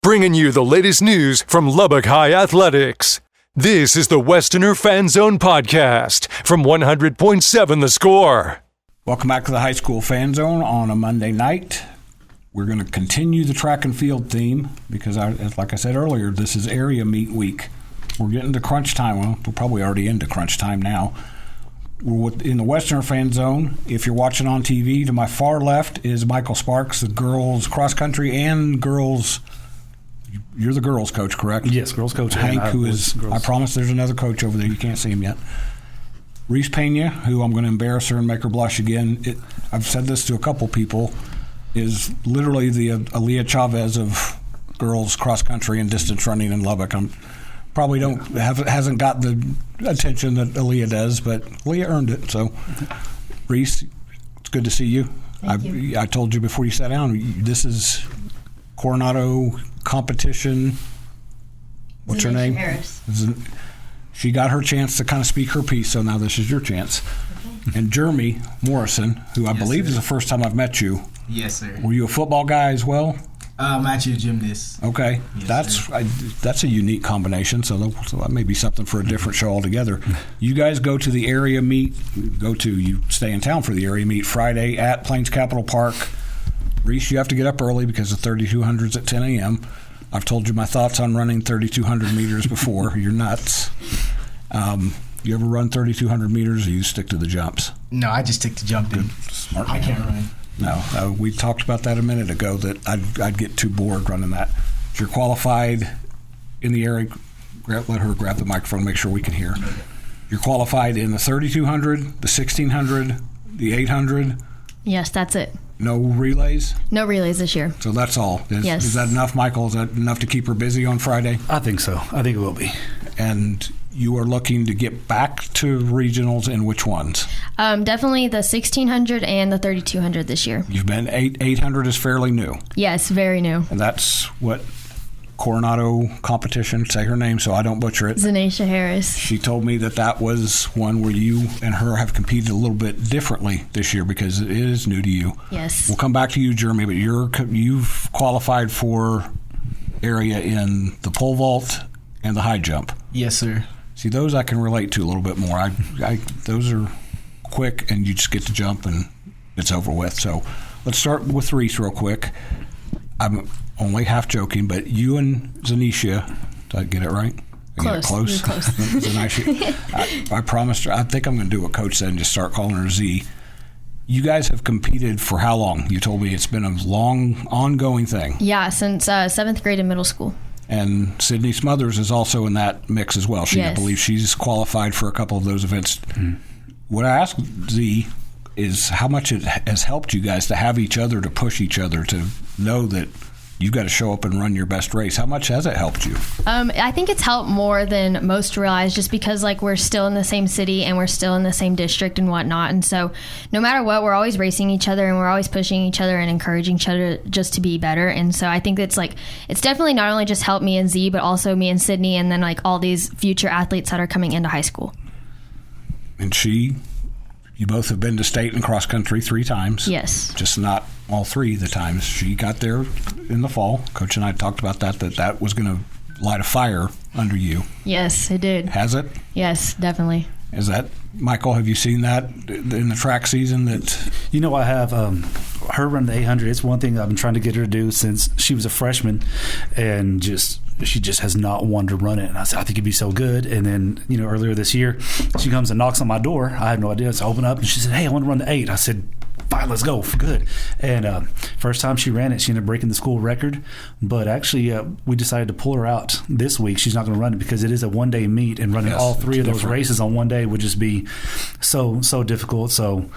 bringing you the latest news from Lubbock High Athletics. This is the Westerner Fan Zone podcast from 100.7 The Score. Welcome back to the High School Fan Zone on a Monday night. We're going to continue the track and field theme because, like I said earlier, this is area meet week. We're getting to crunch time. Well, we're probably already into crunch time now. We're in the Westerner Fan Zone. If you're watching on TV, to my far left is Michael Sparks, the girls cross country and girls. You're the girls coach, correct? Yes, girls coach. Hank, who is, I promise there's another coach over there. You can't see him yet. Reese Pena, who I'm going to embarrass her and make her blush again. I've said this to a couple people, is literally the Aaliyah Chavez of girls cross country and distance running in Lubbock. Probably hasn't got the attention that Aaliyah does, but Aaliyah earned it. So, Reese, it's good to see you. Thank you. I told you before you sat down, this is Coronado competition. What's her name? Harris. She got her chance to kind of speak her piece, so now this is your chance. Okay. And Jeremy Morrison, who I believe is the first time I've met you. Yes, sir. Were you a football guy as well? I'm actually a gymnast. Okay. Yes, that's a unique combination, so that may be something for a different show altogether. You guys go to the area meet. You stay in town for the area meet Friday at Plains Capital Park. Reese, you have to get up early because the 3,200's at 10 a.m. I've told you my thoughts on running 3,200 meters before. You're nuts. You ever run 3,200 meters or you stick to the jumps? No, I just stick to jumping. Good. Smart. I can't run. No, we talked about that a minute ago, that I'd get too bored running that. If you're qualified in the area, let her grab the microphone, make sure we can hear. You're qualified in the 3,200, the 1,600, the 800. Yes, that's it. No relays? No relays this year. So that's all. Yes. Is that enough, Michael? Is that enough to keep her busy on Friday? I think so. I think it will be. And you are looking to get back to regionals in which ones? Definitely the 1,600 and the 3,200 this year. You've been 800 is fairly new. Yes, very new. And that's what Coronado competition, say her name so I don't butcher it. Zanisha Harris. She told me that was one where you and her have competed a little bit differently this year because it is new to you. Yes. We'll come back to you, Jeremy, but you've qualified for area in the pole vault and the high jump. Yes, sir. See, those I can relate to a little bit more. Those are quick, and you just get to jump, and it's over with. So let's start with Reese real quick. I'm only half joking, but you and Zanisha, did I get it right? Close. You're close. Zanisha, I promised her, I think I'm going to do what Coach said and just start calling her Z. You guys have competed for how long? You told me it's been a long, ongoing thing. Yeah, since 7th grade in middle school. And Sydney Smothers is also in that mix as well. I believe she's qualified for a couple of those events. Mm. What I asked Z is how much it has helped you guys to have each other, to push each other, to know that you've got to show up and run your best race. How much has it helped you? I think it's helped more than most realize, just because we're still in the same city and we're still in the same district and whatnot. And so no matter what, we're always racing each other and we're always pushing each other and encouraging each other just to be better. And so I think it's definitely not only just helped me and Z, but also me and Sydney, and then all these future athletes that are coming into high school. And you both have been to state and cross country 3 times. Yes. Just not all 3 the times. She got there in the fall. Coach and I talked about that was going to light a fire under you. Yes, it did. Has it? Yes, definitely. Is that, Michael, have you seen that in the track season? I have her run the 800. It's one thing I've been trying to get her to do since she was a freshman, and she just has not wanted to run it. And I said, I think it'd be so good. And then, earlier this year, she comes and knocks on my door. I had no idea. So I open up and she said, hey, I want to run the 8. I said, fine, let's go. Good. And first time she ran it, she ended up breaking the school record. But actually, we decided to pull her out this week. She's not going to run it because it is a one-day meet, and running all 3 of those races on one day would just be so difficult. So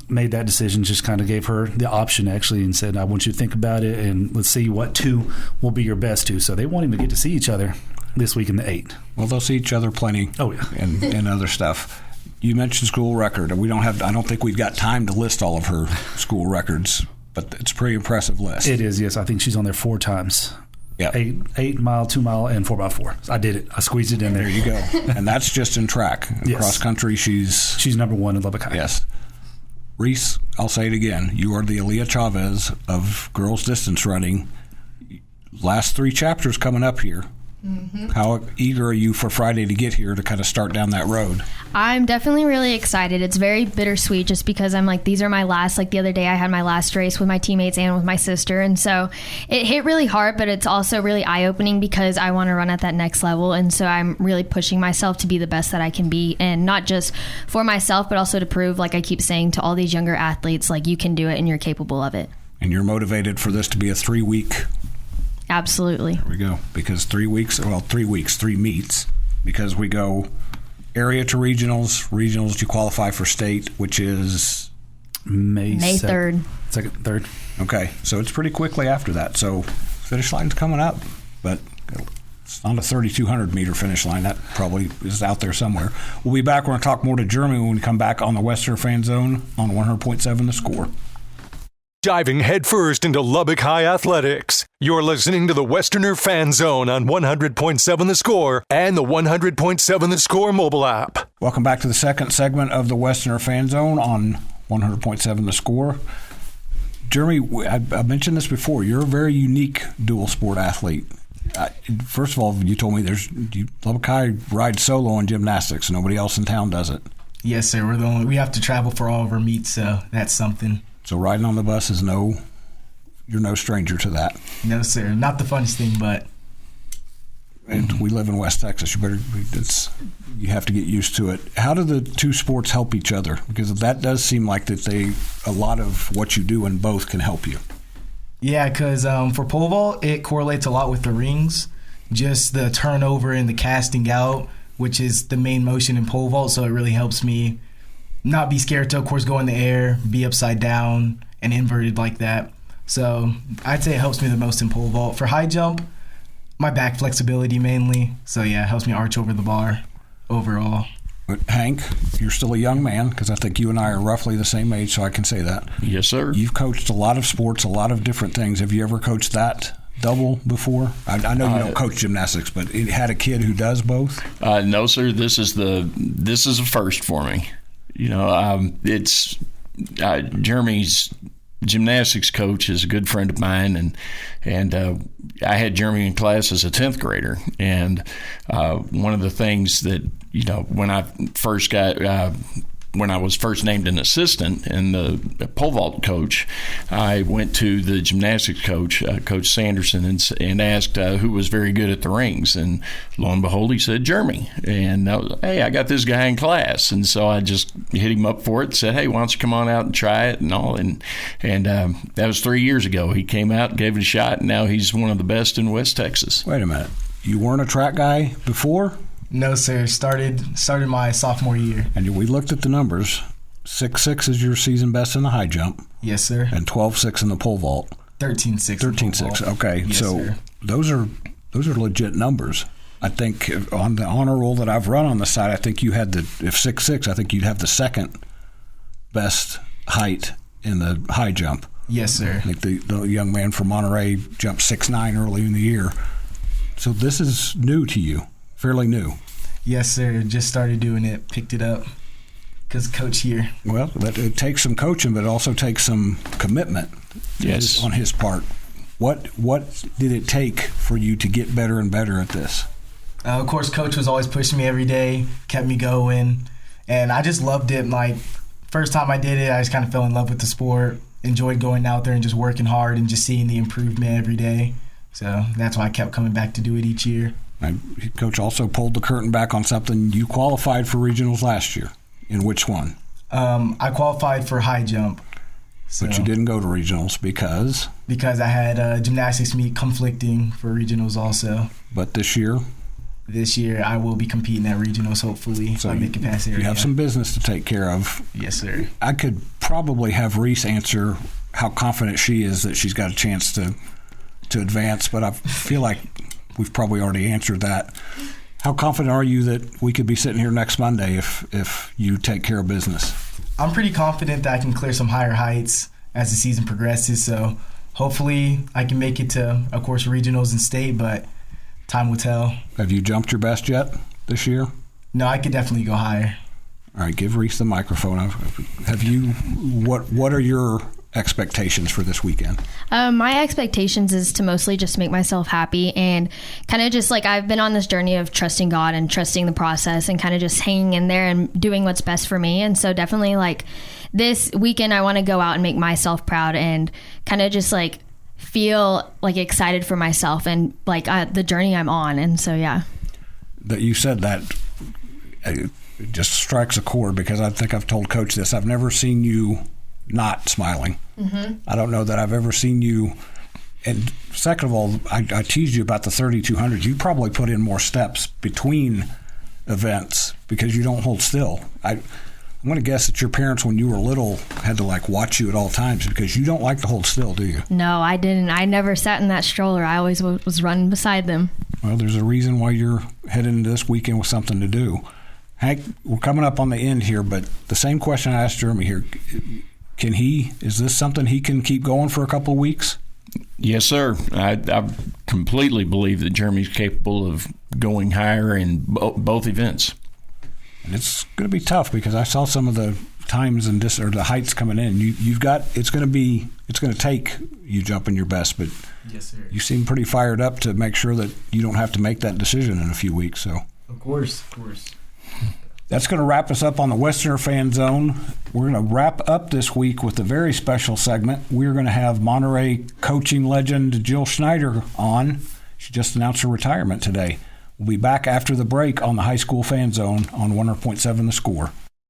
made that decision, just kind of gave her the option actually, and said, I want you to think about it, and let's see what 2 will be your best 2. So they won't even get to see each other this week in the 8. Well, they'll see each other plenty. Oh, yeah. And other stuff. You mentioned school record. I don't think we've got time to list all of her school records, but it's a pretty impressive list. It is, yes. I think she's on there 4 times. Yeah. 8 mile, 2 mile, and 4x4. I did it. I squeezed it in there. There you go. And that's just in track. Yes. Cross country, she's number 1 in Lubbock High. Yes. Reese, I'll say it again. You are the Aaliyah Chavez of girls distance running. last 3 chapters coming up here. Mm-hmm. How eager are you for Friday to get here to kind of start down that road? I'm definitely really excited. It's very bittersweet just because I'm like, these are my last, like the other day I had my last race with my teammates and with my sister. And so it hit really hard, but it's also really eye-opening because I want to run at that next level. And so I'm really pushing myself to be the best that I can be. And not just for myself, but also to prove, like I keep saying to all these younger athletes, like you can do it and you're capable of it. And you're motivated for this to be a 3-week. Absolutely. There we go. Because 3 meets, because we go area to regionals you qualify for state, which is May 3rd. 3rd. Okay, so it's pretty quickly after that. So finish line's coming up, but it's not a 3,200 meter finish line. That probably is out there somewhere. We'll be back. We're going to talk more to Jeremy when we come back on the Westerner Fan Zone on 100.7 The Score. Diving headfirst into Lubbock High athletics. You're listening to the Westerner Fan Zone on 100.7 The Score and the 100.7 The Score mobile app. Welcome back to the second segment of the Westerner Fan Zone on 100.7 The Score. Jeremy, I mentioned this before. You're a very unique dual sport athlete. First of all, you told me Lubbock High rides solo in gymnastics. Nobody else in town does it. Yes, sir. We have to travel for all of our meets, so that's something. So riding on the bus is you're no stranger to that. No, sir. Not the funnest thing, but. And we live in West Texas. You have to get used to it. How do the two sports help each other? Because that does seem like that a lot of what you do in both can help you. Yeah, because for pole vault, it correlates a lot with the rings. Just the turnover and the casting out, which is the main motion in pole vault. So it really helps me not be scared to, of course, go in the air, be upside down, and inverted like that. So I'd say it helps me the most in pole vault. For high jump, my back flexibility mainly. So, yeah, it helps me arch over the bar overall. But Hank, you're still a young man, because I think you and I are roughly the same age, so I can say that. Yes, sir. You've coached a lot of sports, a lot of different things. Have you ever coached that double before? I know you don't coach gymnastics, but it had a kid who does both? No, sir. This is a first for me. You know, it's Jeremy's gymnastics coach is a good friend of mine, and I had Jeremy in class as a 10th grader. And one of the things that, you know, when I was first named an assistant and the pole vault coach, I went to the gymnastics coach, Coach Sanderson, and asked who was very good at the rings. And lo and behold, he said Jeremy. And hey, I got this guy in class. And so I just hit him up for it and said, hey, why don't you come on out and try it and all. And that was 3 years ago. He came out, gave it a shot, and now he's one of the best in West Texas. Wait a minute. You weren't a track guy before? No, sir. Started my sophomore year. And we looked at the numbers. 6'6" is your season best in the high jump. Yes, sir. And 12'6" in the pole vault. 13'6". 13'6". Okay, yes, so sir. those are legit numbers. I think on the honor roll that I've run on the side, I think you had if 6'6", I think you'd have the second best height in the high jump. Yes, sir. I think the young man from Monterey jumped 6'9" early in the year. So this is new to you. Fairly new. Yes, sir. Just started doing it, picked it up because coach here. Well, it takes some coaching, but it also takes some commitment. Yes. On his part. What did it take for you to get better and better at this? Of course, coach was always pushing me every day, kept me going, and I just loved it. Like, first time I did it, I just kind of fell in love with the sport, enjoyed going out there and just working hard and just seeing the improvement every day. So that's why I kept coming back to do it each year. Coach also pulled the curtain back on something. You qualified for regionals last year. In which one? I qualified for high jump. But you didn't go to regionals because? Because I had a gymnastics meet conflicting for regionals also. But this year? This year I will be competing at regionals, hopefully, if I make it past area. You have some business to take care of. Yes, sir. I could probably have Reese answer how confident she is that she's got a chance to advance, but I feel like we've probably already answered that. How confident are you that we could be sitting here next Monday if you take care of business? I'm pretty confident that I can clear some higher heights as the season progresses, so hopefully I can make it to, of course, regionals and state, but time will tell. Have you jumped your best yet this year? No, I could definitely go higher. All right, give Reese the microphone. Have you? What are your expectations for this weekend? My expectations is to mostly just make myself happy and kind of just like I've been on this journey of trusting God and trusting the process and kind of just hanging in there and doing what's best for me. And so definitely like this weekend, I want to go out and make myself proud and kind of just like feel like excited for myself and like the journey I'm on. And so, yeah. That you said that it just strikes a chord, because I think I've told Coach this. I've never seen you not smiling. Mm-hmm. I don't know that I've ever seen you. And second of all, I teased you about the 3,200. You probably put in more steps between events because you don't hold still. I'm going to guess that your parents, when you were little, had to like watch you at all times because you don't like to hold still, do you? No, I didn't. I never sat in that stroller. I always was running beside them. Well, there's a reason why you're heading into this weekend with something to do. Hank, we're coming up on the end here, but the same question I asked Jeremy here. Is this something he can keep going for a couple of weeks? Yes, sir. I completely believe that Jeremy's capable of going higher in both events. And it's going to be tough because I saw some of the times and the heights coming in. It's going to take you jumping your best, but yes, sir. You seem pretty fired up to make sure that you don't have to make that decision in a few weeks. So of course. That's going to wrap us up on the Westerner Fan Zone. We're going to wrap up this week with a very special segment. We're going to have Monterey coaching legend Jill Schneider on. She just announced her retirement today. We'll be back after the break on the High School Fan Zone on 100.7 The Score.